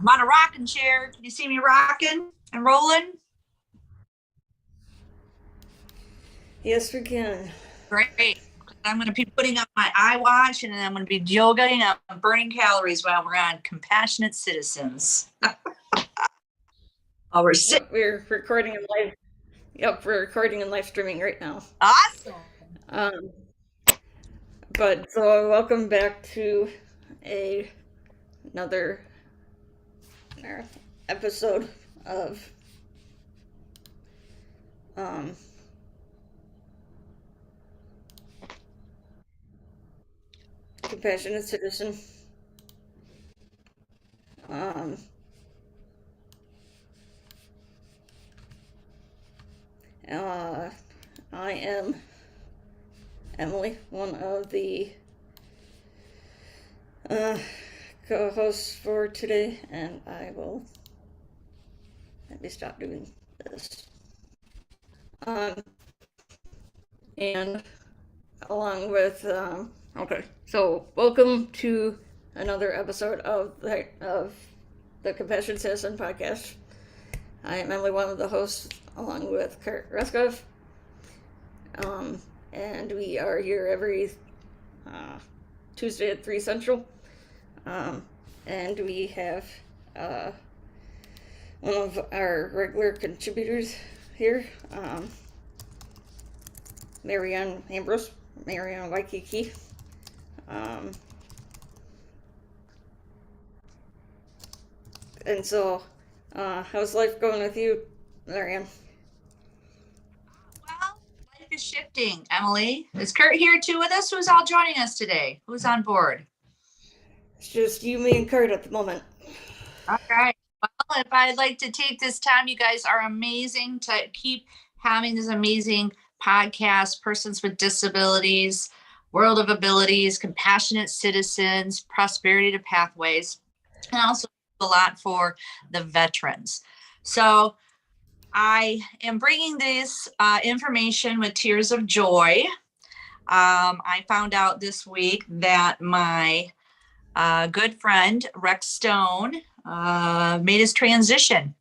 I'm on a rocking chair. Can you see me rocking and rolling? Yes, we can. Great. I'm going to be putting on my eye watch and then I'm going to be yogaing. I'm burning calories while we're on Compassionate Citizens. Oh, we're sitting. Yep, we're recording in live. Yep, we're recording and live streaming right now. Awesome. Um, but so welcome back to another episode of Compassionate Citizen. I am Emily, one of the co-hosts for today, and I will let me stop doing this. And along with okay, so welcome to another episode of the Compassion Citizen podcast. I am Emily, one of the hosts, along with Kurt Reskov. And we are here every Tuesday at 3 Central. And we have one of our regular contributors here, Marianne Ambrose, Marianne Waikiki. And so, how's life going with you, Marianne? Well, life is shifting, Emily. Is Kurt here too with us? Who's all joining us today? Who's on board? It's just you, me, and Kurt at the moment. All right. Well, if I'd like to take this time, you guys are amazing to keep having this amazing podcast, Persons with Disabilities, World of Abilities, Compassionate Citizens, Prosperity to Pathways, and also a lot for the veterans. So I am bringing this information with tears of joy. I found out this week that my good friend Rex Stone made his transition,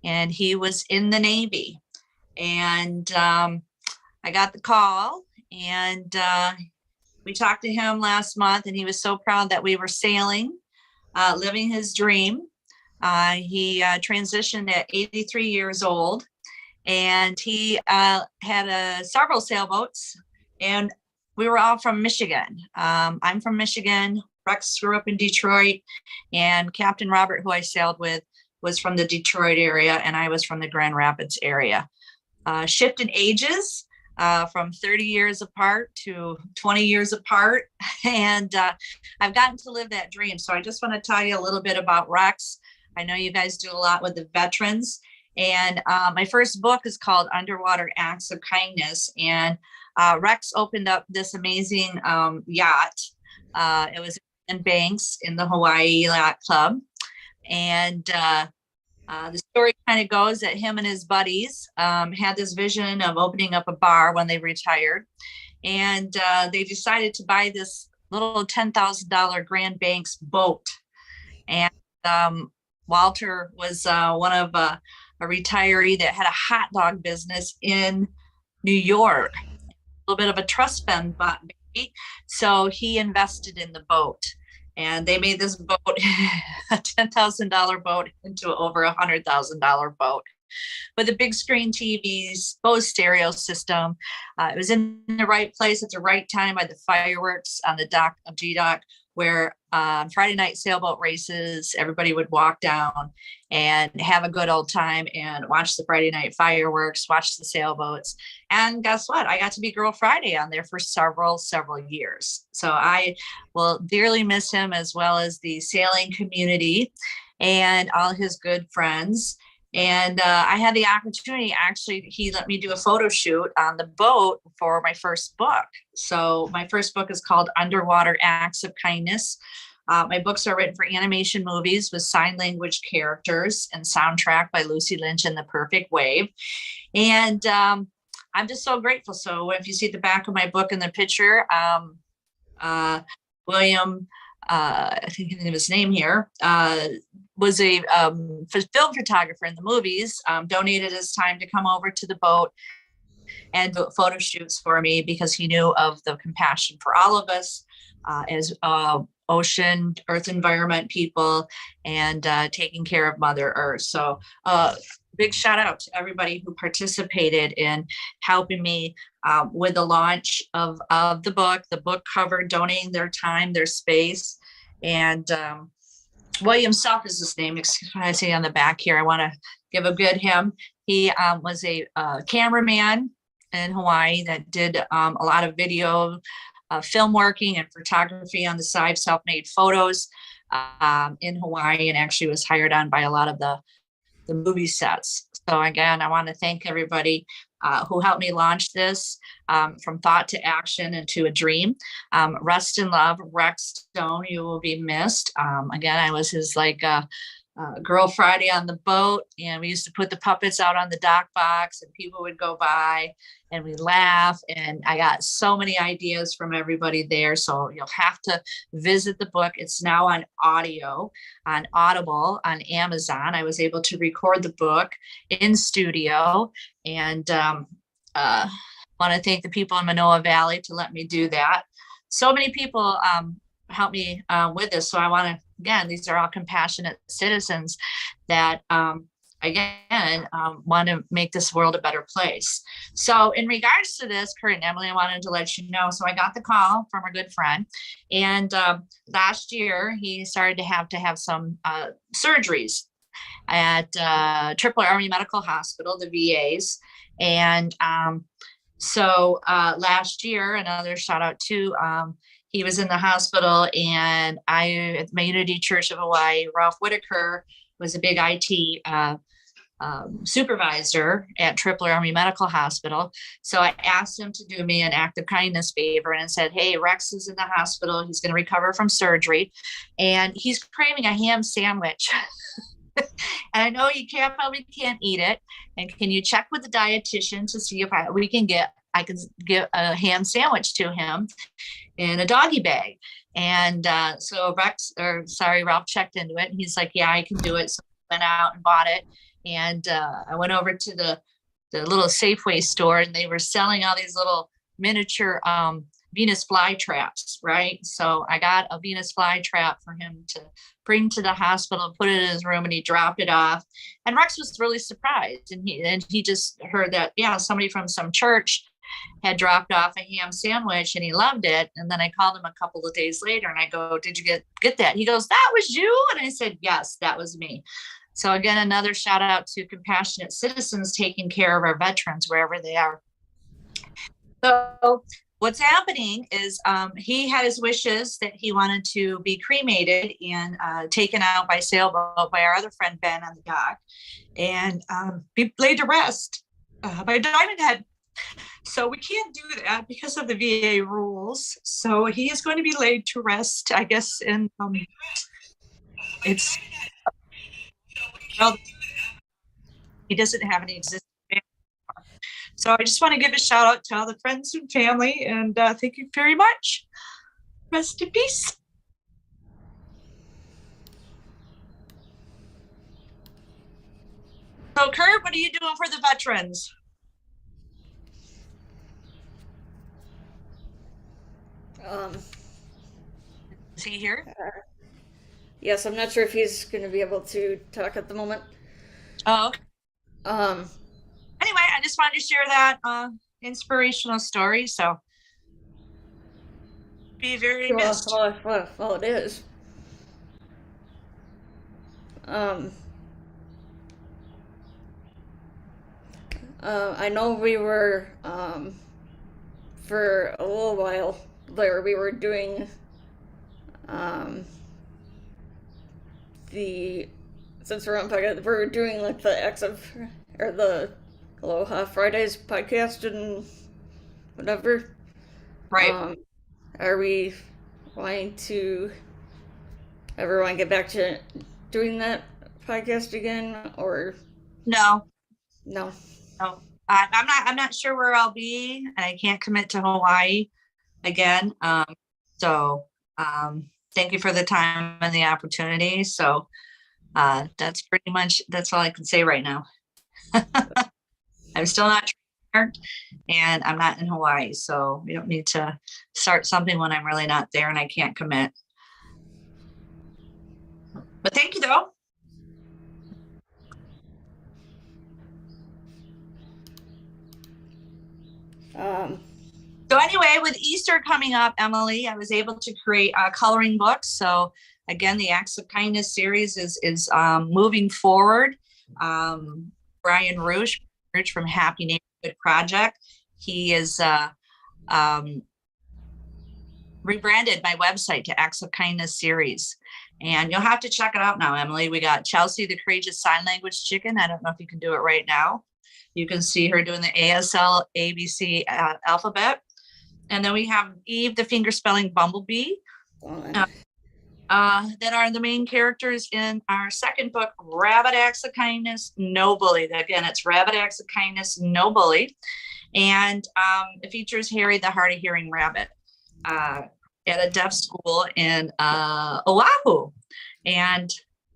and he was in the Navy. And I got the call, and we talked to him last month, and he was so proud that we were sailing, living his dream. He transitioned at 83 years old, and he had several sailboats, and we were all from Michigan. I'm from Michigan. Rex grew up in Detroit, and Captain Robert, who I sailed with, was from the Detroit area, and I was from the Grand Rapids area. Shift in ages from 30 years apart to 20 years apart, and I've gotten to live that dream. So I just want to tell you a little bit about Rex. I know you guys do a lot with the veterans, and my first book is called Underwater Acts of Kindness, and Rex opened up this amazing yacht. It was in Banks in the Hawaii Yacht Club, and the story kind of goes that him and his buddies had this vision of opening up a bar when they retired, and they decided to buy this little $10,000 Grand Banks boat. And Walter was one of a retiree that had a hot dog business in New York, a little bit of a trust fund, but so he invested in the boat, and they made this boat, a $10,000 boat, into over $100,000 boat with a big screen TVs, Bose stereo system. It was in the right place at the right time by the fireworks on the dock of G-Dock, where Friday night sailboat races, everybody would walk down and have a good old time and watch the Friday night fireworks, watch the sailboats. And guess what? I got to be Girl Friday on there for several years. So I will dearly miss him, as well as the sailing community and all his good friends. And I had the opportunity, actually, he let me do a photo shoot on the boat for my first book. So my first book is called Underwater Acts of Kindness. My books are written for animation movies with sign language characters and soundtrack by Lucy Lynch and The Perfect Wave. And I'm just so grateful. So if you see the back of my book in the picture, William I think of his name here, was a film photographer in the movies, donated his time to come over to the boat and do photo shoots for me because he knew of the compassion for all of us as ocean, earth environment people, and taking care of Mother Earth. So big shout out to everybody who participated in helping me with the launch of the book cover, donating their time, their space. And William Self is his name. I see on the back here. I want to give a good him. He was a cameraman in Hawaii that did a lot of video, film working and photography on the side, self-made photos in Hawaii, and actually was hired on by a lot of the movie sets. So again, I want to thank everybody who helped me launch this from thought to action and to a dream. Rest in love, Rex Stone. You will be missed. Again, I was his Girl Friday on the boat, and we used to put the puppets out on the dock box, and people would go by and we laugh. And I got so many ideas from everybody there. So you'll have to visit the book. It's now on audio, on Audible, on Amazon. I was able to record the book in studio, and want to thank the people in Manoa Valley to let me do that. So many people helped me with this. So I want to, again, these are all compassionate citizens that, again, want to make this world a better place. So in regards to this, Kurt and Emily, I wanted to let you know. So I got the call from a good friend, and last year he started to have some surgeries at Triple Army Medical Hospital, the VAs. And so last year, another shout out to, he was in the hospital, and I, at my Unity Church of Hawaii, Ralph Whitaker was a big IT supervisor at Triple Army Medical Hospital. So I asked him to do me an act of kindness favor and said, hey, Rex is in the hospital. He's going to recover from surgery, and he's craving a ham sandwich. And I know you probably can't eat it. And can you check with the dietitian to see if I can get a ham sandwich to him in a doggy bag? And so Ralph checked into it, and he's like, yeah, I can do it. So I went out and bought it. And I went over to the little Safeway store, and they were selling all these little miniature Venus fly traps, right? So I got a Venus fly trap for him to bring to the hospital, put it in his room, and he dropped it off. And Rex was really surprised. And he just heard that, yeah, somebody from some church had dropped off a ham sandwich, and he loved it. And then I called him a couple of days later, and I go, did you get that? He goes, that was you? And I said, yes, that was me. So again, another shout out to compassionate citizens taking care of our veterans wherever they are. So what's happening is he had his wishes that he wanted to be cremated and taken out by sailboat by our other friend Ben on the dock, and be laid to rest by Diamond Head. So we can't do that because of the VA rules. So he is going to be laid to rest, I guess, in it's well, he doesn't have any existing family. So I just want to give a shout out to all the friends and family, and thank you very much. Rest in peace. So Kurt, what are you doing for the veterans? Is he here? Yes, I'm not sure if he's going to be able to talk at the moment. Oh, okay. Um, Anyway, I just wanted to share that inspirational story. So be very missed. Well, it is. I know we were for a little while there. We were doing since we're on podcast, we're doing like the the Aloha Fridays podcast and whatever. Right. Are we wanting to ever want to get back to doing that podcast again, or No. no? I'm not sure where I'll be, and I can't commit to Hawaii again. So thank you for the time and the opportunity. So that's pretty much, that's all I can say right now. I'm still not trained and I'm not in Hawaii. So we don't need to start something when I'm really not there and I can't commit. But thank you though. Um, So anyway, with Easter coming up, Emily, I was able to create coloring books. So again, the Acts of Kindness series is moving forward. Brian Rouge from Happy Neighborhood Project, he is rebranded my website to Acts of Kindness series. And you'll have to check it out now, Emily. We got Chelsea, the Courageous Sign Language Chicken. I don't know if you can do it right now. You can see her doing the ASL ABC alphabet. And then we have Eve, the finger spelling bumblebee, that are the main characters in our second book, Rabbit Acts of Kindness, No Bully. Again, it's Rabbit Acts of Kindness, No Bully. And it features Harry, the hard of hearing rabbit, at a deaf school in Oahu. And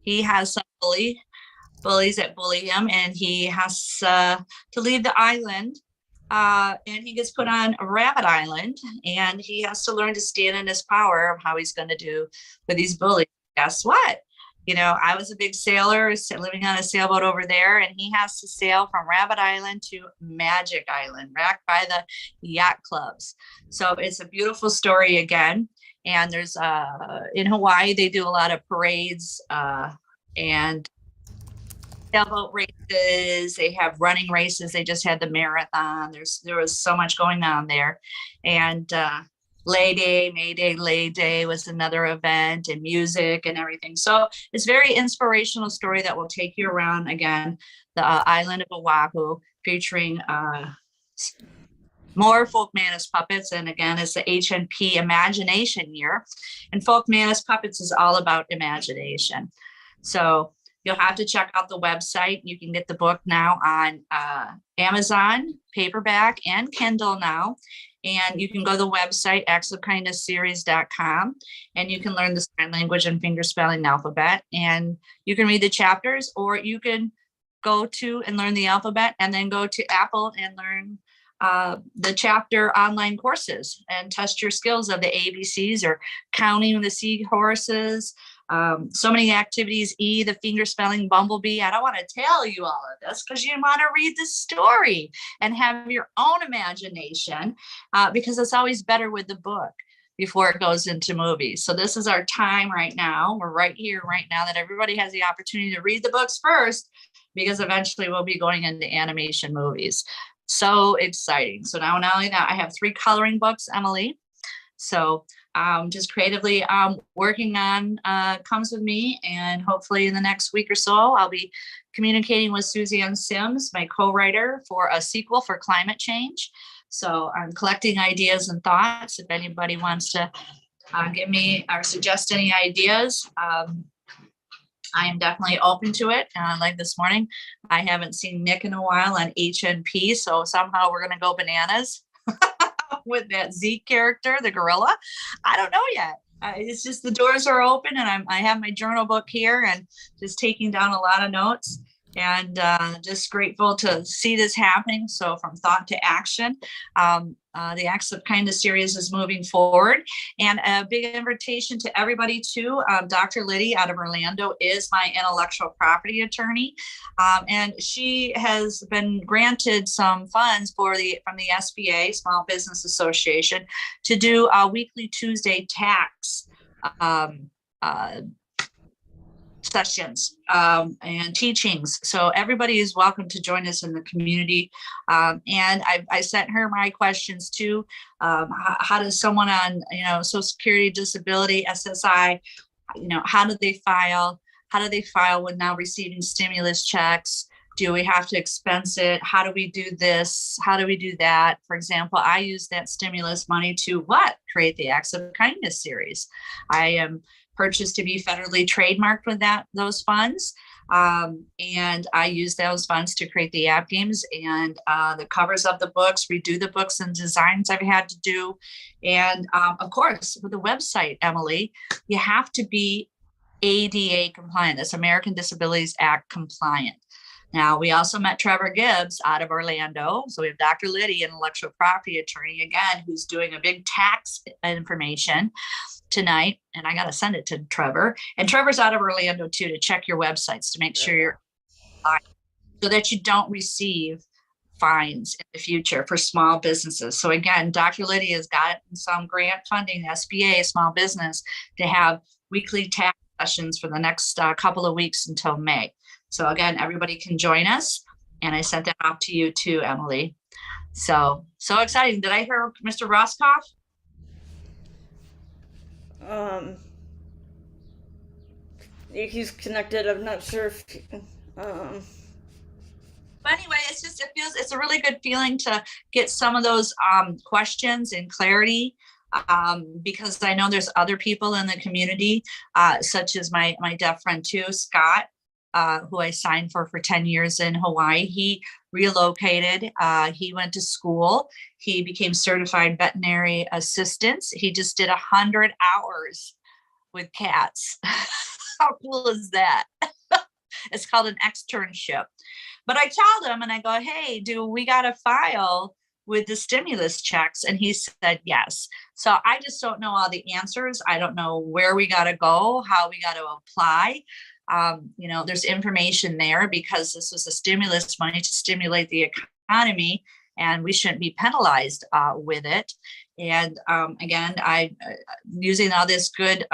he has some bullies that bully him, and he has to leave the island. And he gets put on a rabbit island, and he has to learn to stand in his power of how he's going to do with these bullies. Guess what? You know, I was a big sailor living on a sailboat over there, and he has to sail from Rabbit Island to Magic Island, back by the yacht clubs. So it's a beautiful story again. And there's in Hawaii, they do a lot of parades and sailboat races. They have running races. They just had the marathon. There was so much going on there. And Lay Day, May Day, Lay Day was another event, and music and everything. So it's a very inspirational story that will take you around, again, the island of Oahu, featuring more Folk Manus puppets. And again, it's the HNP Imagination Year. And Folk Manus puppets is all about imagination. So you'll have to check out the website. You can get the book now on Amazon, paperback, and Kindle now. And you can go to the website, actsofkindnessseries.com, and you can learn the sign language and finger spelling alphabet. And you can read the chapters, or you can go to and learn the alphabet, and then go to Apple and learn the chapter online courses and test your skills of the ABCs or counting the seahorses. So many activities. E, the finger spelling bumblebee. I don't want to tell you all of this because you want to read the story and have your own imagination, because it's always better with the book before it goes into movies. So this is our time right now. We're right here right now that everybody has the opportunity to read the books first, because eventually we'll be going into animation movies. So exciting. So now, not only that, I have 3 coloring books, Emily. So just creatively working on Comes With Me, and hopefully in the next week or so, I'll be communicating with Suzanne Sims, my co-writer, for a sequel for climate change. So I'm collecting ideas and thoughts. If anybody wants to give me or suggest any ideas, I am definitely open to it. Like this morning, I haven't seen Nick in a while on HNP, so somehow we're going to go bananas with that Zeke character, the gorilla. I don't know yet. It's just the doors are open, and I have my journal book here and just taking down a lot of notes, and just grateful to see this happening. So from thought to action, the Acts of Kindness series is moving forward. And a big invitation to everybody too. Dr. Liddy out of Orlando is my intellectual property attorney. And she has been granted some funds from the SBA, Small Business Association, to do a weekly Tuesday tax sessions and teachings. So everybody is welcome to join us in the community. And I sent her my questions too. How does someone on, Social Security, disability, SSI, how do they file? How do they file when now receiving stimulus checks? Do we have to expense it? How do we do this? How do we do that? For example, I use that stimulus money to create the Acts of Kindness series. I am purchased to be federally trademarked with those funds. And I use those funds to create the app games and the covers of the books, redo the books and designs I've had to do. And of course, with the website, Emily, you have to be ADA compliant. That's American Disabilities Act compliant. Now, we also met Trevor Gibbs out of Orlando. So we have Dr. Liddy, an intellectual property attorney, again, who's doing a big tax information tonight. And I got to send it to Trevor. And Trevor's out of Orlando too, to check your websites to make sure you're so that you don't receive fines in the future for small businesses. So again, Dr. Liddy has got some grant funding, SBA, small business, to have weekly tax sessions for the next couple of weeks until May. So again, everybody can join us. And I sent that off to you too, Emily. So exciting. Did I hear Mr. Roscoff? He's connected. I'm not sure if But anyway, it's a really good feeling to get some of those questions and clarity, because I know there's other people in the community, such as my deaf friend too, Scott, who I signed for 10 years in Hawaii. He relocated. He went to school. He became certified veterinary assistant. He just did 100 hours with cats. How cool is that? It's called an externship. But I tell them and I go, hey, do we got to file with the stimulus checks? And he said, yes. So I just don't know all the answers. I don't know where we got to go, how we got to apply. There's information there because this was a stimulus money to stimulate the economy, and we shouldn't be penalized with it. And again, I using all this good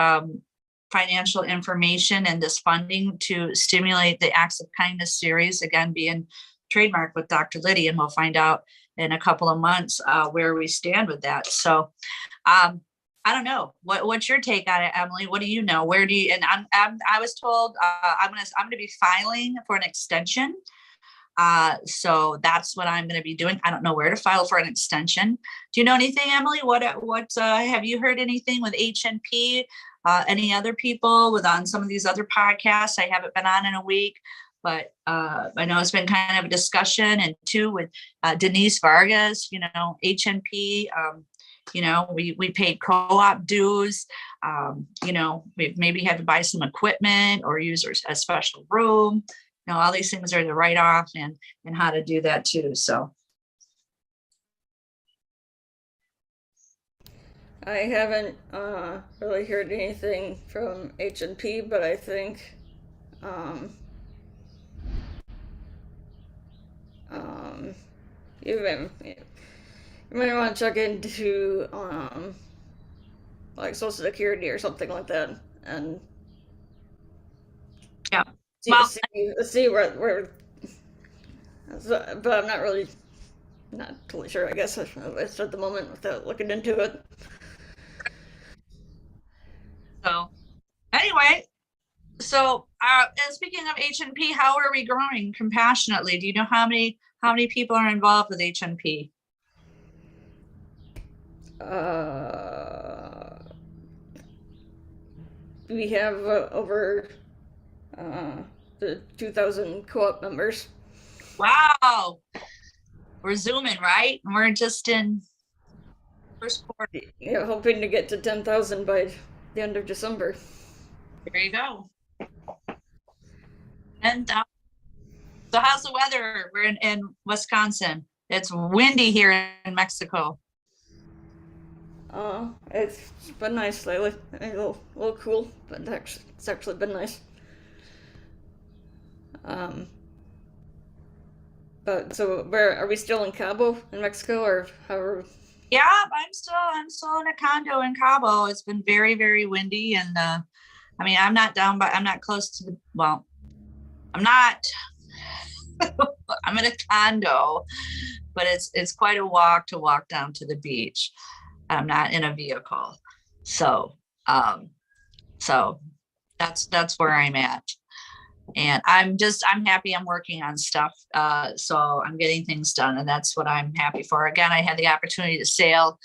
financial information and this funding to stimulate the Acts of Kindness series, again, being trademarked with Dr. Liddy, and we'll find out in a couple of months where we stand with that. So I don't know. What's your take on it, Emily? What do you know? Where do you, and I was told I'm going to be filing for an extension. So that's what I'm going to be doing. I don't know where to file for an extension. Do you know anything, Emily? What have you heard anything with HNP? Any other people on some of these other podcasts I haven't been on in a week, but I know it's been kind of a discussion, and too with Denise Vargas, HNP, we paid co-op dues, we maybe had to buy some equipment or use a special room. All these things are the write-off and how to do that too. So I haven't really heard anything from H&P, but I think you might want to check into like Social Security or something like that, and yeah, see where. But I'm not totally sure. I guess at the moment without looking into it. So anyway, and speaking of HNP, how are we growing compassionately? Do you know how many people are involved with HNP? We have over the 2,000 co-op members. Wow, we're zooming, right? And we're just in first quarter. Yeah, hoping to get to 10,000 by the end of December. There you go. And so how's the weather? We're in Wisconsin. It's windy here in Mexico. It's been nice lately. A little cool, but it's actually been nice. But so where are we still in Cabo in Mexico, or how are? Yeah, I'm still in a condo in Cabo. It's been very, very windy, and I'm not close to I'm not. I'm in a condo, but it's quite a walk down to the beach. I'm not in a vehicle, so that's where I'm at. And I'm happy I'm working on stuff. So I'm getting things done, and that's what I'm happy for. Again, I had the opportunity to sail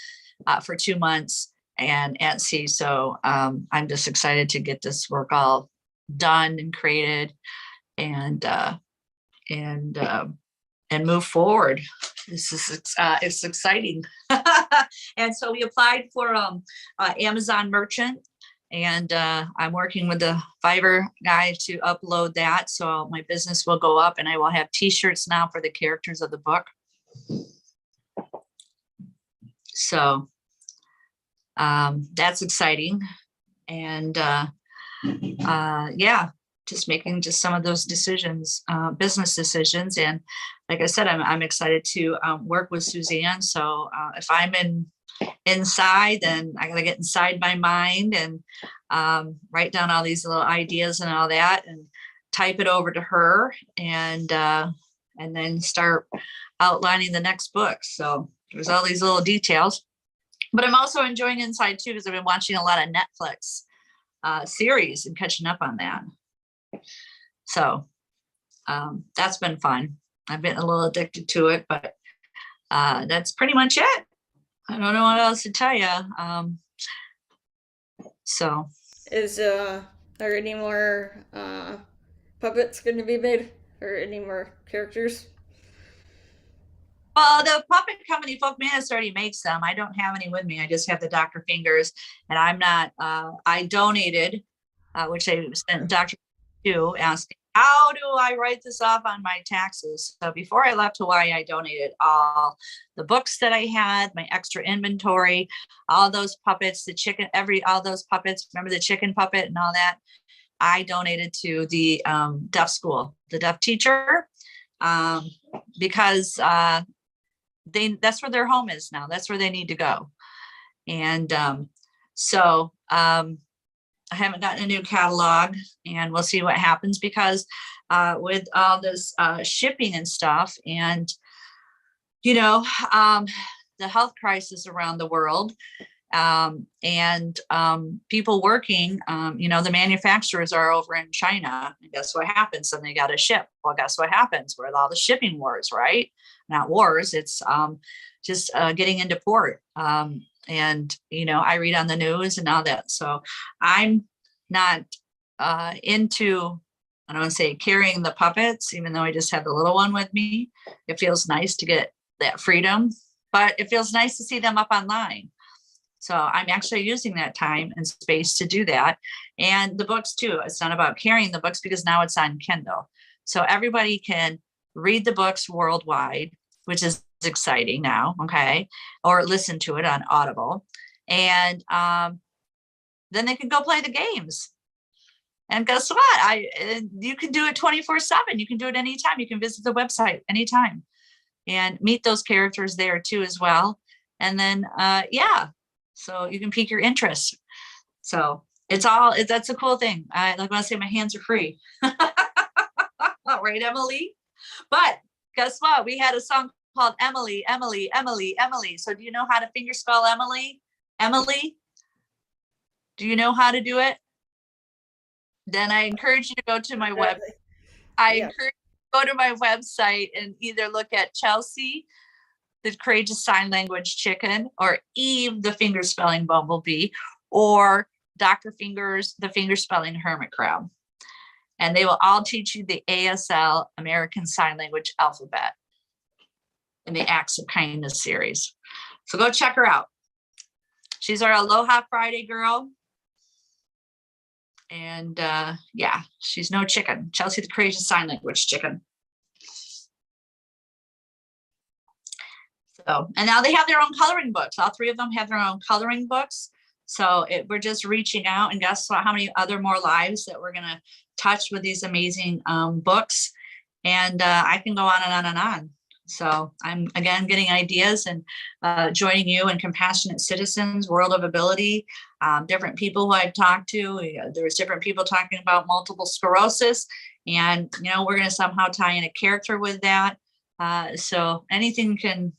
for 2 months and at sea. So I'm just excited to get this work all done and created and and uh, and move forward. This is it's exciting. And so we applied for Amazon Merchant, and I'm working with the Fiverr guy to upload that, so my business will go up, and I will have T-shirts now for the characters of the book. So that's exciting, and yeah, just making just some of those decisions, business decisions. And like I said, I'm excited to work with Suzanne. So if I'm inside, then I gotta get inside my mind and write down all these little ideas and all that, and type it over to her, and then start outlining the next book. So there's all these little details, but I'm also enjoying inside too, because I've been watching a lot of Netflix series and catching up on that. So that's been fun. I've been a little addicted to it, but that's pretty much it. I don't know what else to tell you. So Is there any more puppets going to be made, or any more characters? well, the puppet company Folk Madness already makes them. I don't have any with me. I just have the Dr. Fingers, and I'm not. I donated, which I sent Dr. to asking, how do I write this off on my taxes? So before I left Hawaii, I donated all the books that I had, my extra inventory, all those puppets, the chicken, all those puppets. Remember the chicken puppet and all that? I donated to the deaf school, the deaf teacher, because that's where their home is now. That's where they need to go. And so I haven't gotten a new catalog, and we'll see what happens, because with all this shipping and stuff, and the health crisis around the world, and people working, the manufacturers are over in China, and guess what happens? And they got to ship. Well, guess what happens with all the shipping wars, right? Not wars, it's just getting into port. And I read on the news and all that, so I'm not into, I don't want to say carrying the puppets, even though I just have the little one with me. It feels nice to get that freedom, but it feels nice to see them up online. So I'm actually using that time and space to do that. And the books too. It's not about carrying the books, because now it's on Kindle, so everybody can read the books worldwide, which is exciting now. Okay. Or listen to it on Audible, and then they can go play the games. And guess what? You can do it 24/7. You can do it anytime. You can visit the website anytime and meet those characters there too as well. And then yeah, so you can pique your interest. So that's a cool thing. I like when I say my hands are free. Right, Emily? But guess what? We had a song called Emily, Emily, Emily, Emily. So do you know how to finger spell Emily? Emily? Do you know how to do it? Then I encourage you to go to my web. I Yeah. encourage you to go to my website and either look at Chelsea, the courageous sign language chicken, or Eve, the finger spelling bumblebee, or Dr. Fingers, the finger spelling hermit crab. And they will all teach you the ASL, American Sign Language alphabet, in the Acts of Kindness series. So go check her out. She's our Aloha Friday girl. And yeah, she's no chicken. Chelsea, the courageous sign language chicken. So, and now they have their own coloring books. All three of them have their own coloring books. So we're just reaching out, and guess what? How many other more lives that we're going to touch with these amazing books. And I can go on and on and on. So I'm again getting ideas, and joining you and Compassionate Citizens, World of Ability, different people who I've talked to. There's different people talking about multiple sclerosis, and we're going to somehow tie in a character with that. So anything can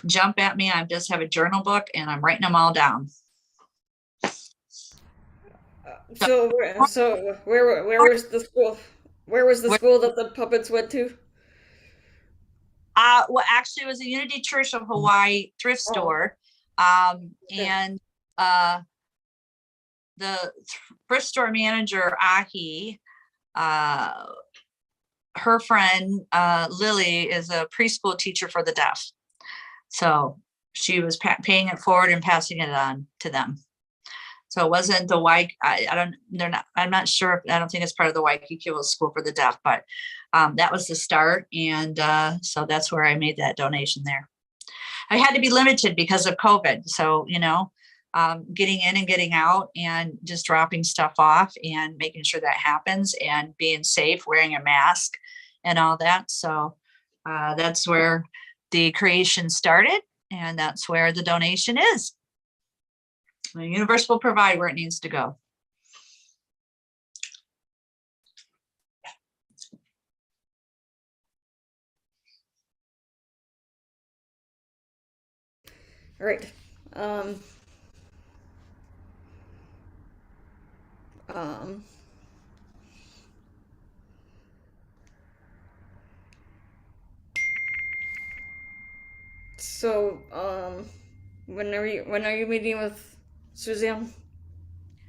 jump at me. I just have a journal book, and I'm writing them all down. So where was the school? Where was the school that the puppets went to? Well, actually, it was a Unity Church of Hawaii thrift store. And the thrift store manager, Ahi, her friend, Lily, is a preschool teacher for the deaf. So she was paying it forward and passing it on to them. So it wasn't the I'm not sure. I don't think it's part of the Waikiki School for the Deaf, but that was the start. And so that's where I made that donation there. I had to be limited because of COVID. So, getting in and getting out and just dropping stuff off and making sure that happens and being safe, wearing a mask and all that. So that's where the creation started. And that's where the donation is. The universe will provide where it needs to go. All right. Um, um, so, when are you meeting with Suzanne?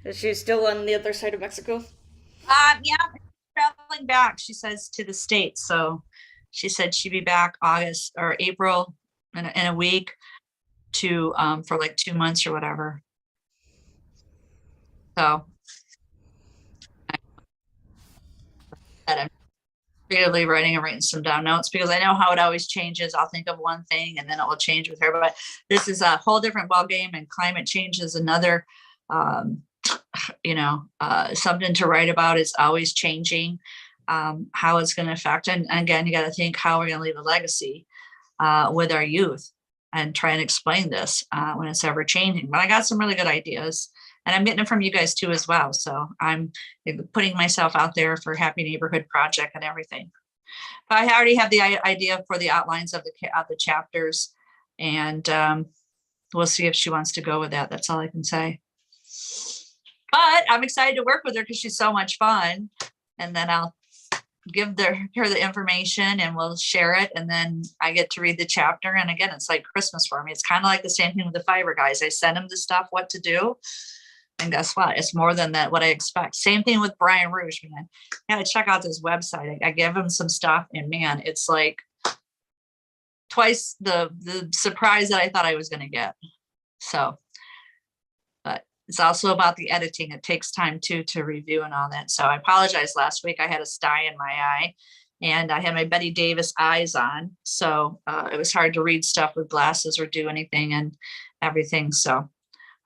Is she still on the other side of Mexico? Yeah, traveling back, she says, to the States. So she said she'd be back August or April in a week to for like 2 months or whatever. So I'm creatively writing some down notes because I know how it always changes. I'll think of one thing and then it will change with her. But this is a whole different ballgame, and climate change is another something to write about. It's always changing, how it's going to affect. And again, you got to think how we're going to leave a legacy with our youth and try and explain this when it's ever changing. But I got some really good ideas, and I'm getting it from you guys too as well. So I'm putting myself out there for Happy Neighborhood Project and everything. But I already have the idea for the outlines of the chapters, and we'll see if she wants to go with that. That's all I can say. But I'm excited to work with her because she's so much fun. And then I'll give her the information and we'll share it. And then I get to read the chapter. And again, it's like Christmas for me. It's kind of like the same thing with the fiber guys. I send them the stuff, what to do. And guess what? It's more than that, what I expect. Same thing with Brian Rouge, man. Yeah, check out this website. I give him some stuff, and man, it's like twice the surprise that I thought I was going to get. So, but it's also about the editing. It takes time too to review and all that. So I apologize. Last week I had a sty in my eye, and I had my Betty Davis eyes on. So it was hard to read stuff with glasses or do anything and everything. So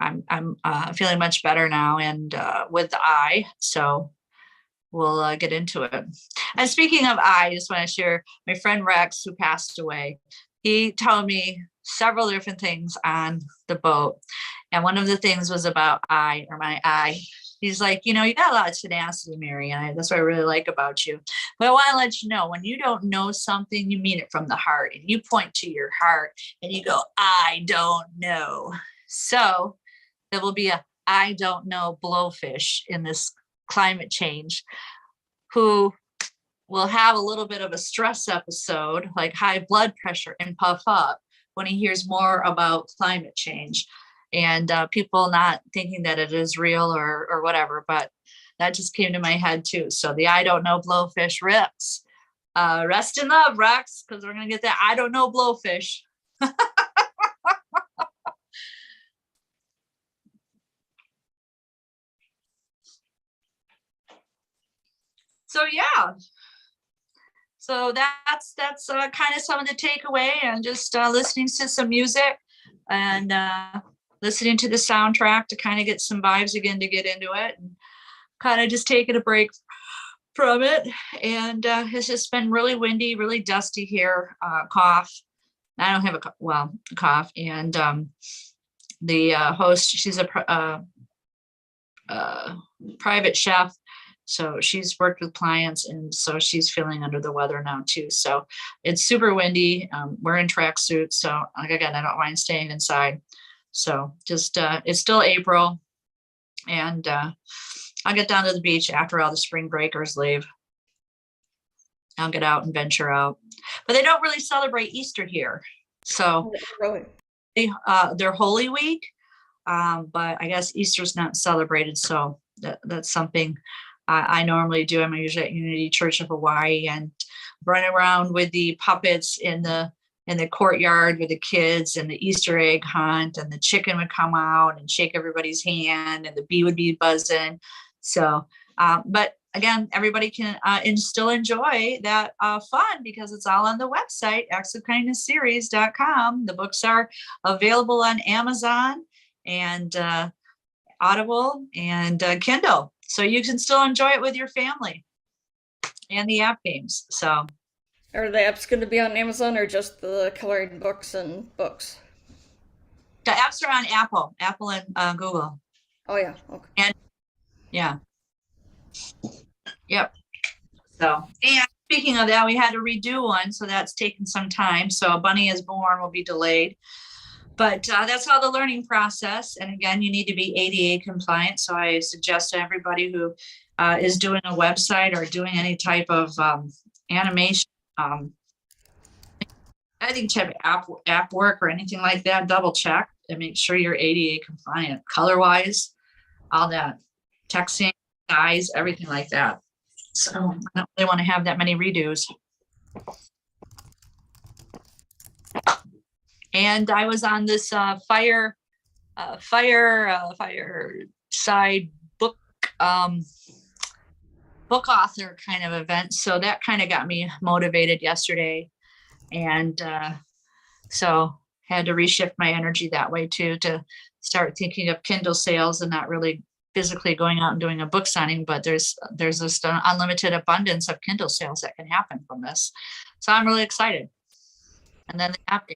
I'm feeling much better now, and with the eye. So we'll get into it. And speaking of eye, I just want to share my friend Rex, who passed away. He told me several different things on the boat. And one of the things was about eye, or my eye. He's like, you got a lot of tenacity, Mary, and that's what I really like about you. But I want to let you know, when you don't know something, you mean it from the heart, and you point to your heart and you go, I don't know. So there will be a I don't know blowfish in this climate change, who will have a little bit of a stress episode, like high blood pressure, and puff up when he hears more about climate change, and people not thinking that it is real or whatever. But that just came to my head too. So the I don't know blowfish rips. Rest in love, Rex, because we're going to get that I don't know blowfish. So yeah, so that's kind of some of the takeaway, and just listening to some music and listening to the soundtrack to kind of get some vibes again, to get into it, and kind of just taking a break from it. And it's just been really windy, really dusty here. Cough. I don't have a cough. And the host, she's a private chef. So she's worked with clients, and so she's feeling under the weather now too. So it's super windy. We're in tracksuits. So like, again, I don't mind staying inside. So just, it's still April, and I'll get down to the beach after all the spring breakers leave. I'll get out and venture out, but they don't really celebrate Easter here. So their Holy Week, but I guess Easter's not celebrated. So that's something I normally do. I'm usually at Unity Church of Hawaii and run around with the puppets in the courtyard with the kids, and the Easter egg hunt, and the chicken would come out and shake everybody's hand, and the bee would be buzzing. So, but again, everybody can still enjoy that fun because it's all on the website, actsofkindnessseries.com. The books are available on Amazon and Audible and Kindle. So you can still enjoy it with your family and the app games. So Are the apps going to be on Amazon or just the coloring books and books? the apps are on Apple and Google. Oh, yeah. Okay. And yeah. Yep. So, and speaking of that, we had to redo one. So that's taken some time. So Bunny is Born will be delayed. But that's how the learning process. And again, you need to be ADA compliant. So I suggest to everybody who is doing a website or doing any type of animation, I think type of app work or anything like that, double check and make sure you're ADA compliant, color wise, all that, texting, size, everything like that. So I don't really want to have that many redos. And I was on this fireside book book author kind of event. So that kind of got me motivated yesterday, and so had to reshift my energy that way too, to start thinking of Kindle sales and not really physically going out and doing a book signing, but there's this unlimited abundance of Kindle sales that can happen from this. So I'm really excited. And then the app.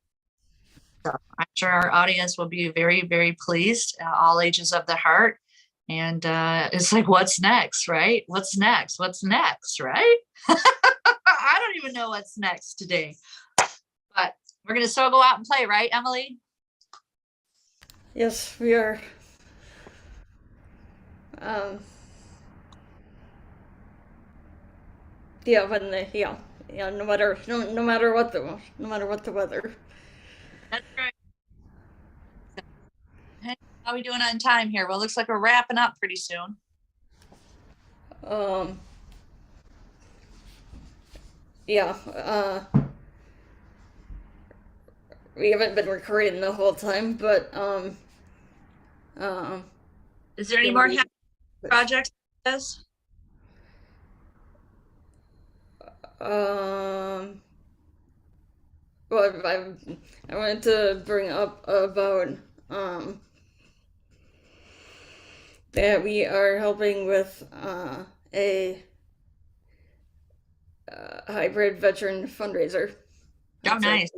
So I'm sure our audience will be very, very pleased, all ages of the heart. And it's like, what's next, right? What's next? What's next, right? I don't even know what's next today. But we're going to still go out and play, right, Emily? Yes, we are. Yeah, when the no matter what the weather. That's right. Hey, how are we doing on time here? Well, it looks like we're wrapping up pretty soon. Yeah. We haven't been recording the whole time, but is there any more projects? Well, I wanted to bring up about that we are helping with a hybrid veteran fundraiser. Oh, nice.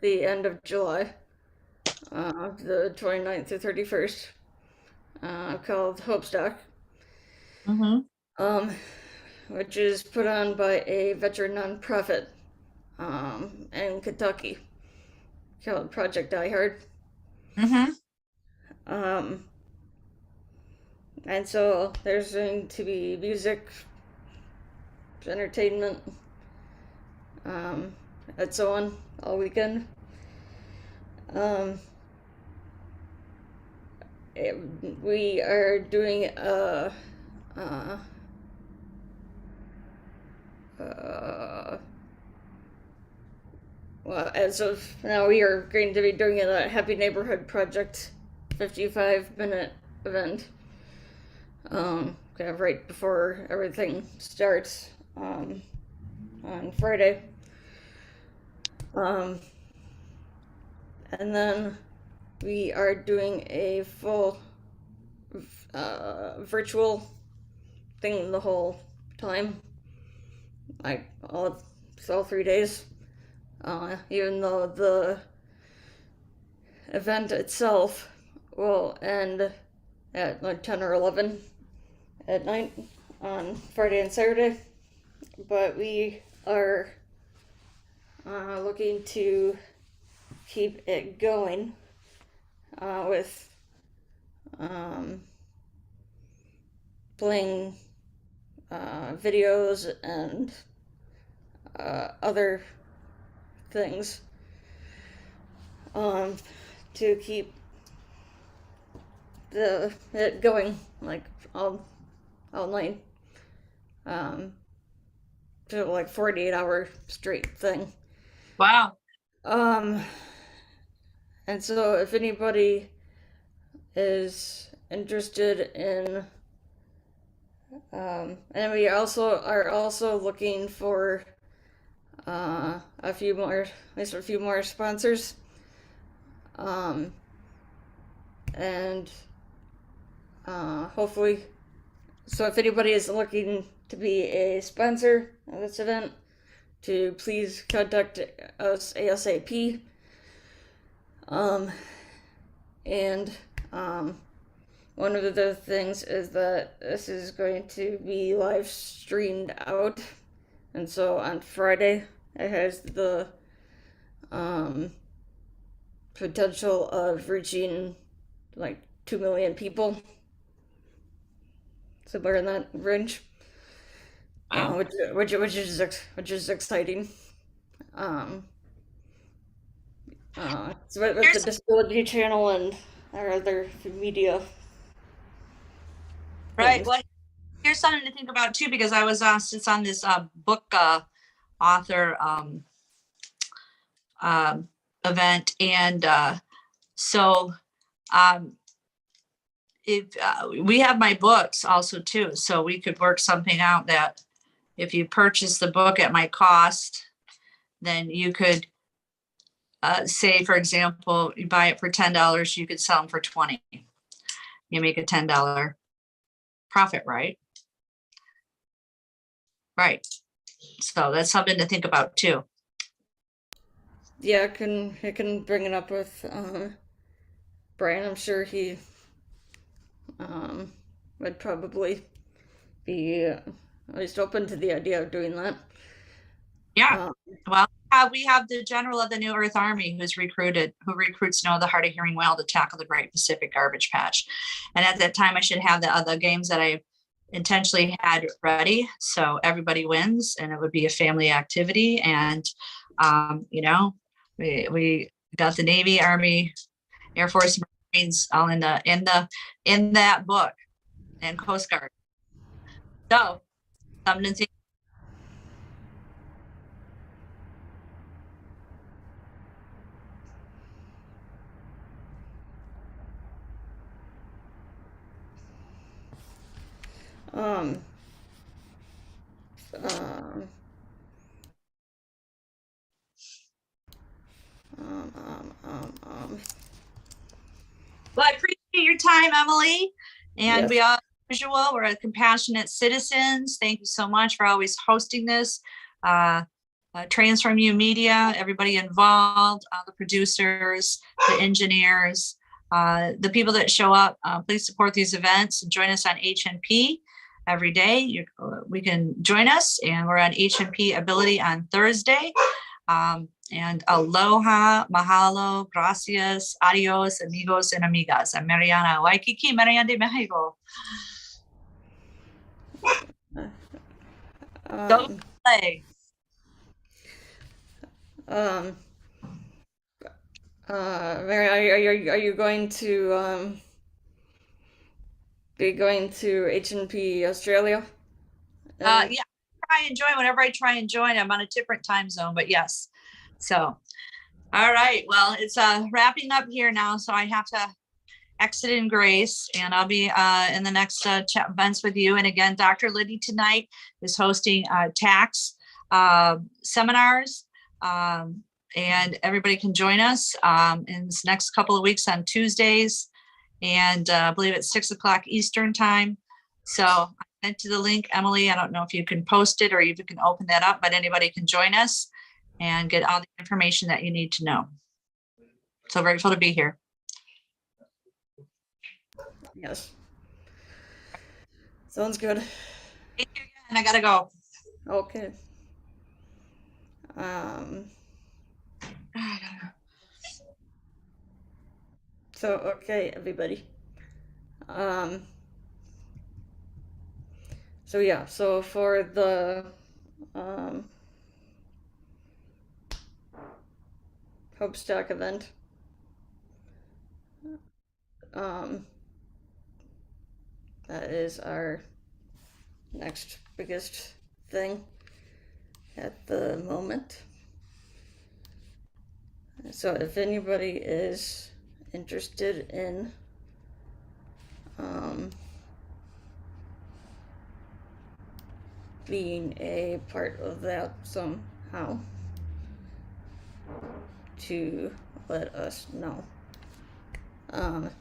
The end of July, the 29th to 31st, called Hopestock. Which is put on by a veteran nonprofit in Kentucky called Project Die Hard. And so there's going to be music, entertainment, and so on all weekend. We are doing well, as of now, we are going to be doing a Happy Neighborhood Project 55-minute event. Kind of right before everything starts on Friday. And then we are doing a full virtual thing the whole time, like all 3 days. Even though the event itself will end at like 10 or 11 at night on Friday and Saturday, but we are looking to keep it going with playing videos and other things to keep it going like all night. um, to like 48-hour straight thing. Wow. Um, and so if anybody is interested in, and we also are also looking for a few more, at least a few more sponsors. Um, and hopefully, so if anybody is looking to be a sponsor of this event, to please contact us ASAP. Um, and one of the things is that this is going to be live streamed out, and so on Friday it has the um, potential of reaching like 2 million people, somewhere in that range, Wow. which is exciting. Um, so with the Here's Disability Channel and our other media right. things. Well, here's something to think about too, because I was it's on this book author um, event, and so um, if we have my books also too, so we could work something out that if you purchase the book at my cost, then you could say, for example, you buy it for $10, you could sell them for 20. You make a $10 profit, right? Right. So that's something to think about too. Yeah, I can bring it up with Brian. I'm sure he um, would probably be at least open to the idea of doing that. Yeah. Um, Well, we have the general of the New Earth Army who recruits Noah the hard of hearing whale to tackle the Great Pacific Garbage Patch. And at that time, I should have the other games that I intentionally had ready, so everybody wins, and it would be a family activity. And we got the Navy, Army, Air Force, Marines all in that book, and Coast Guard. So something to think. um, um, um, um, um, um, Well, I appreciate your time, Emily. And we yes. are, as usual, we're a compassionate citizens. Thank you so much for always hosting this. Transform You Media, everybody involved, the producers, the engineers, the people that show up. Please support these events and join us on HNP every day. We can join us, and we're on HNP Ability on Thursday. And aloha, mahalo, gracias, adios, amigos and amigas. I'm Mariana Waikiki, Mariana de Mexico. Go Um, play. um, Mary, are you going to be going to HNP Australia? And Yeah, try and join whenever I try and join. I'm on a different time zone, but yes. So, all right. Well, it's wrapping up here now, so I have to exit in grace, and I'll be in the next chat events with you. And again, Dr. Liddy tonight is hosting tax seminars, and everybody can join us in this next couple of weeks on Tuesdays, and I believe it's 6 o'clock Eastern time. So I sent you the link, Emily. I don't know if you can post it or if you can open that up, but anybody can join us and get all the information that you need to know. So grateful to be here. yes, sounds good. Thank you again. I gotta go. Okay. Um, so okay, everybody. Um, so yeah, so for the um, Hope Stack event, um, that is our next biggest thing at the moment. So if anybody is interested in being a part of that somehow, to let us know.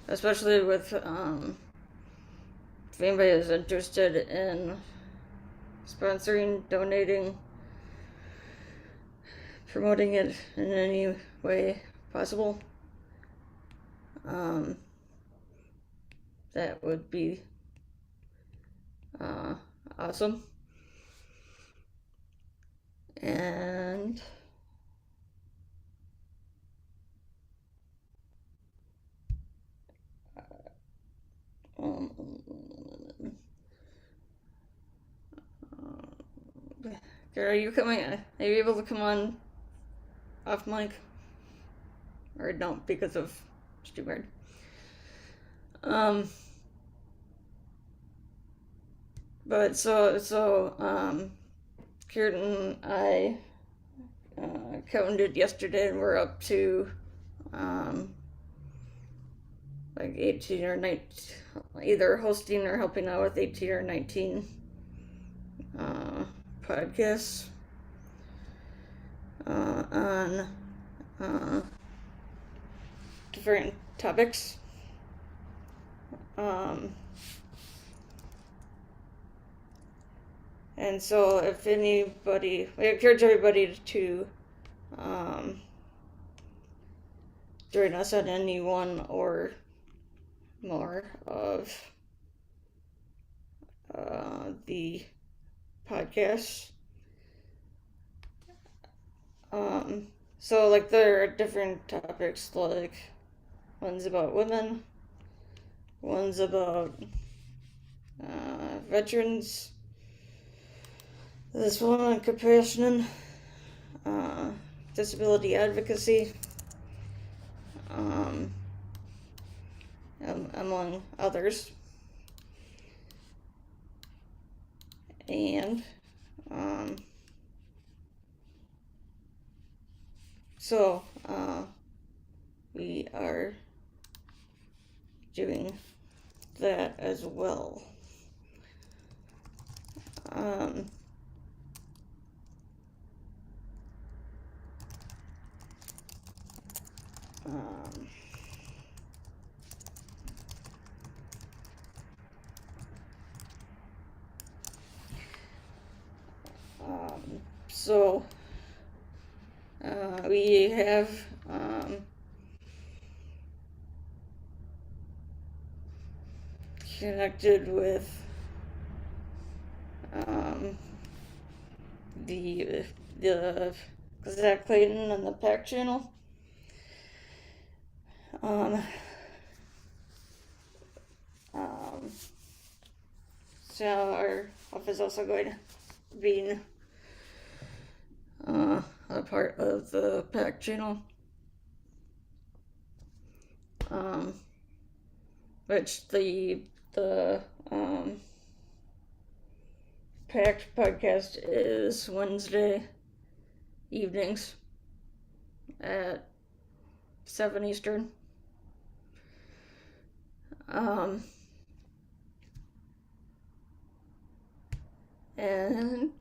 Especially with if anybody is interested in sponsoring, donating, promoting it in any way possible, that would be awesome. And are you coming? Are you able to come on off mic? Or don't because of stupid. But Kurt and I counted yesterday, and we're up to like 18 or 19, either hosting or helping out with 18 or 19 podcasts on different topics. And so if anybody, we encourage everybody to join us on any one or more of the podcasts. So like there are different topics, like one's about women, one's about veterans, this one on compassion, disability advocacy, among others. And so we are doing that as well. So we have connected with the Zach Clayton on the PAC channel. So our office is also going to be a part of the PAC channel, which the PAC podcast is Wednesday evenings at 7 Eastern. And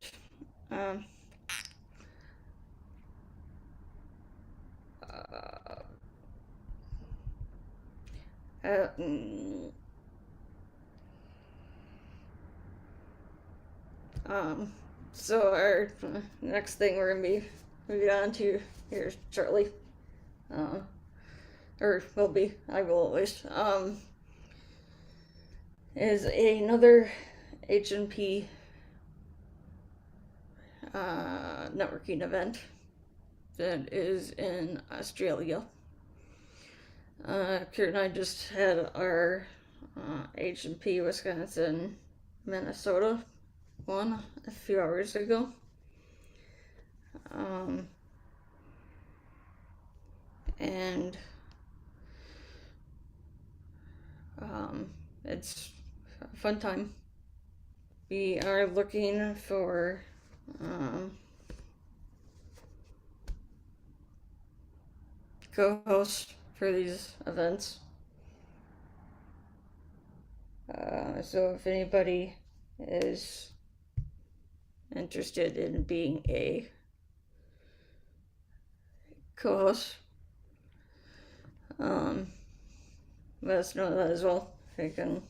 so our next thing we're gonna be moving on to here shortly, or will be, I will at least, is another H&P networking event that is in Australia. Kurt and I just had our H&P Wisconsin Minnesota one a few hours ago. And it's a fun time. we are looking for co-hosts for these events. So if anybody is interested in being a co-host, let us know that as well. I can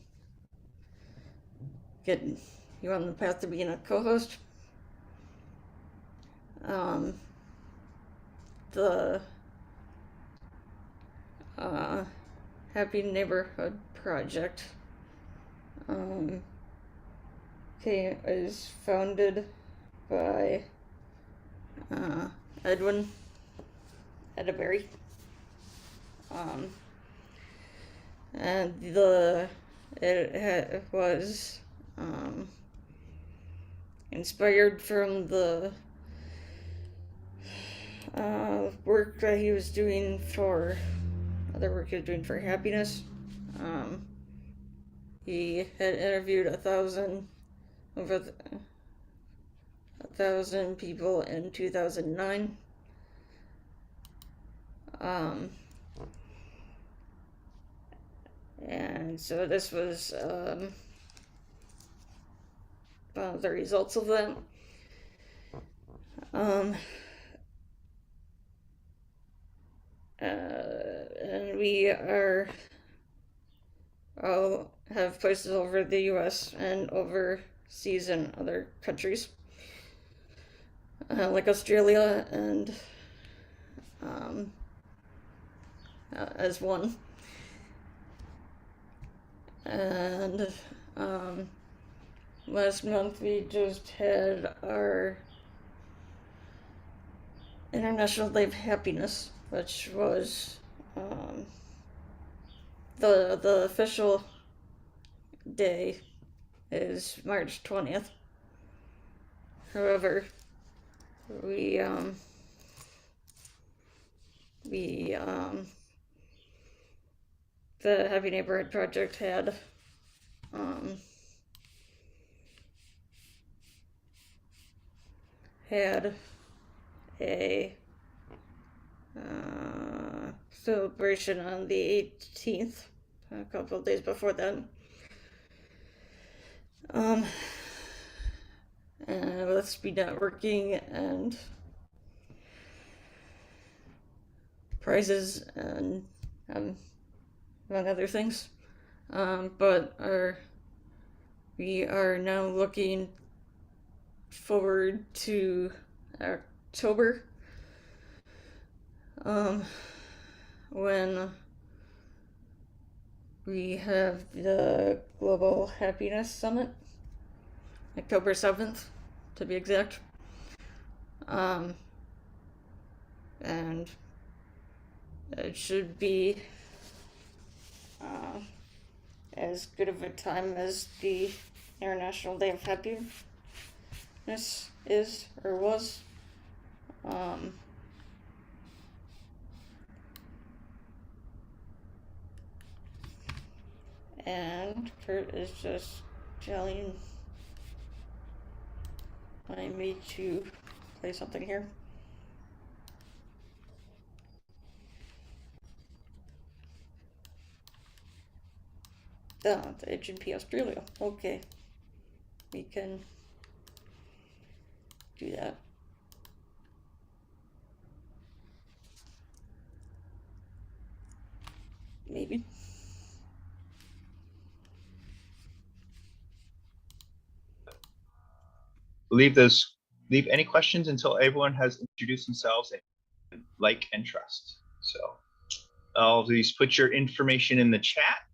get you on the path to being a co-host. The Happy Neighborhood Project is founded by Edwin Edaberry. And it was inspired from the work that he was doing for other work he was doing for happiness. He had interviewed over 1,000 people in 2009. And so this was one of the results of that. And we all have places over the US and overseas in other countries, like Australia and as one. And last month we just had our International Day of Happiness, which was the official day is March 20th. However, the Happy Neighborhood Project had a celebration on the 18th, a couple of days before that. And with speed networking and prizes and among other things. But we are now looking forward to October, when we have the Global Happiness Summit, October 7th to be exact. And it should be as good of a time as the International Day of Happiness is or was. And Kurt is just telling me to play something here. The HNP Australia. Okay. We can do that. Maybe. Leave any questions until everyone has introduced themselves and like and trust. So please put your information in the chat.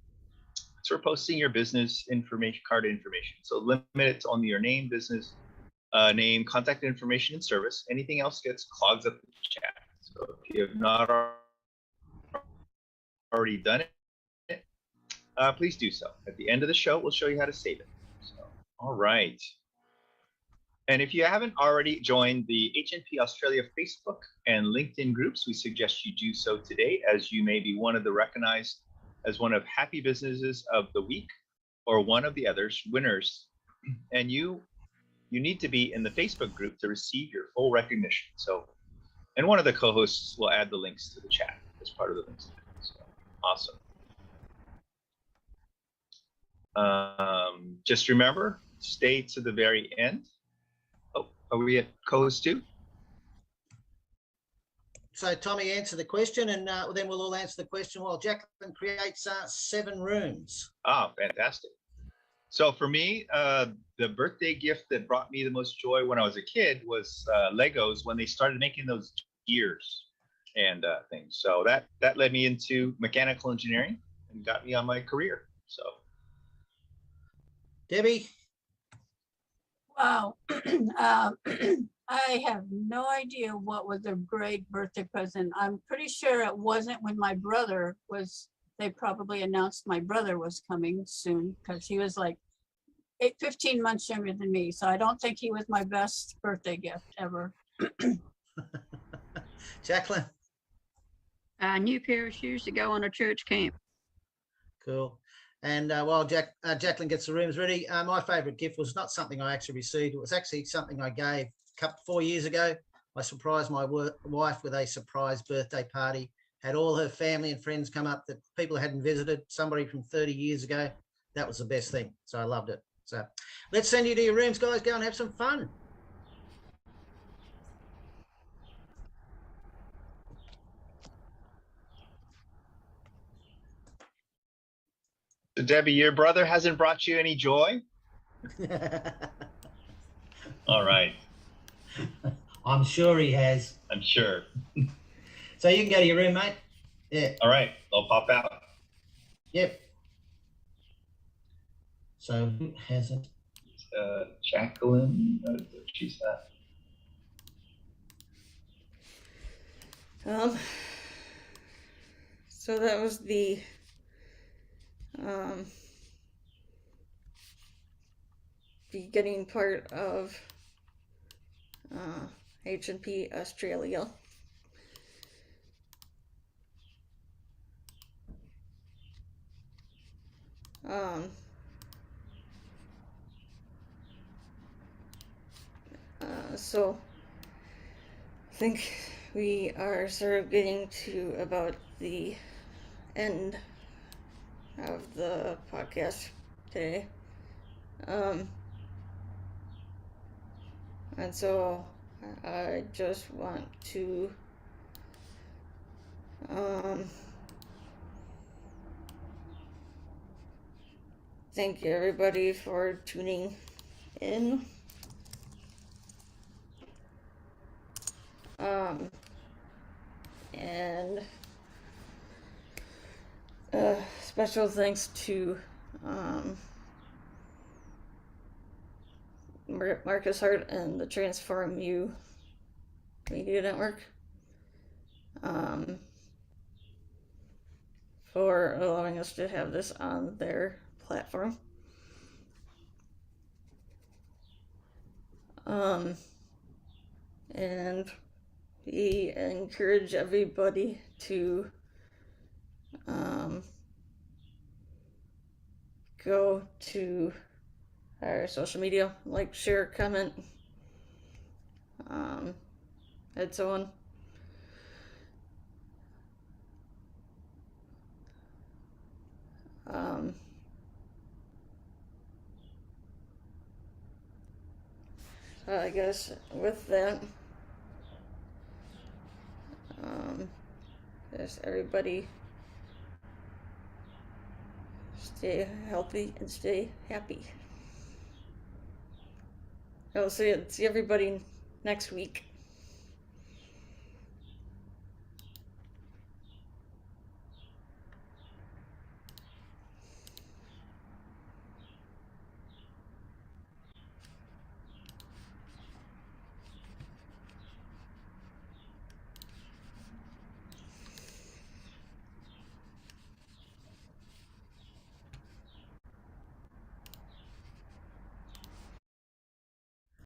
So we're posting your business information, card information. So limit it to only your name, business name, contact information, and service. Anything else gets clogs up the chat. So if you have not already done it, please do so. At the end of the show, we'll show you how to save it. So, all right. And if you haven't already joined the HNP Australia Facebook and LinkedIn groups, we suggest you do so today, as you may be one of the recognized as one of Happy Businesses of the Week or one of the others winners and you need to be in the Facebook group to receive your full recognition. So, and one of the co-hosts will add the links to the chat as part of the links. So, awesome. Just remember, stay to the very end. Oh, are we at co-host 2? So Tommy, answer the question, and then we'll all answer the question while Jacqueline creates 7 rooms. Ah, fantastic. So for me, the birthday gift that brought me the most joy when I was a kid was Legos, when they started making those gears and things. So that led me into mechanical engineering and got me on my career. So, Debbie? Wow. I have no idea what was a great birthday present. I'm pretty sure it wasn't when my brother was, they probably announced my brother was coming soon, because he was like 15 months younger than me. So I don't think he was my best birthday gift ever. Jacqueline? A new pair of shoes to go on a church camp. Cool. And while Jacqueline gets the rooms ready, my favourite gift was not something I actually received. It was actually something I gave 4 years ago. I surprised my wife with a surprise birthday party. Had all her family and friends come up that people hadn't visited, somebody from 30 years ago. That was the best thing. So I loved it. So let's send you to your rooms, guys. Go and have some fun. Debbie, your brother hasn't brought you any joy? All right. I'm sure he has. I'm sure. So you can go to your room, mate. Yeah. All right. I'll pop out. Yep. So who hasn't? Jacqueline. She's not. So that was the beginning part of H&P Australia. So I think we are sort of getting to about the end of the podcast today. And so I just want to thank everybody for tuning in. And special thanks to Marcus Hart and the Transform You Media Network for allowing us to have this on their platform. And we encourage everybody to go to our social media, like, share, comment, and so on. So I guess with that, just everybody stay healthy and stay happy. I'll see everybody next week.